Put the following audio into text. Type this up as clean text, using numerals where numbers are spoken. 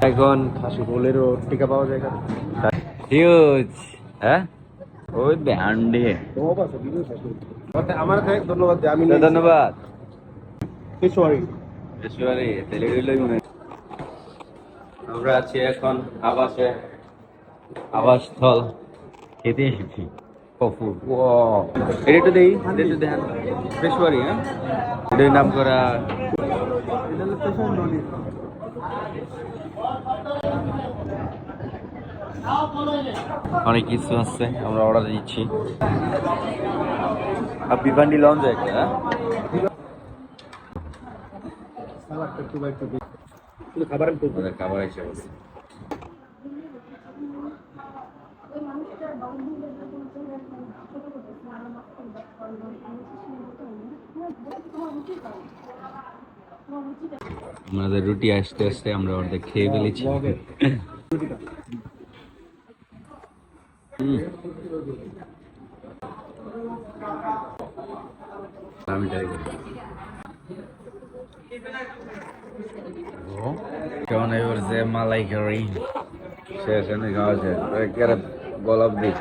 এখন খাসি ফুলেরও টিকা পাওয়া যায় এখানে হিউজ হ্যাঁ ওই ব্যান্ডে আমার ধন্যবাদ আমি ধন্যবাদ পেশোয়ারি আমরা আছি এখন আবাসস্থল খেতে এসেছি কফু এটা একটু দেই দেখেন পেশোয়ারি হ্যাঁ এটার নাম করা অনেক কিছু আছে আমরা অর্ডার দিচ্ছি আর বিভান্ডি লঞ্চ একটা খাবার এসে গেছে আমাদের রুটি আসতে আসতে আমরা অর্ধেক খেয়ে ফেলেছি আমি ট্রাই করি কেমন এবার যে মালাই কারি শেষ এনে খাওয়া শেষ গোলাপ দিই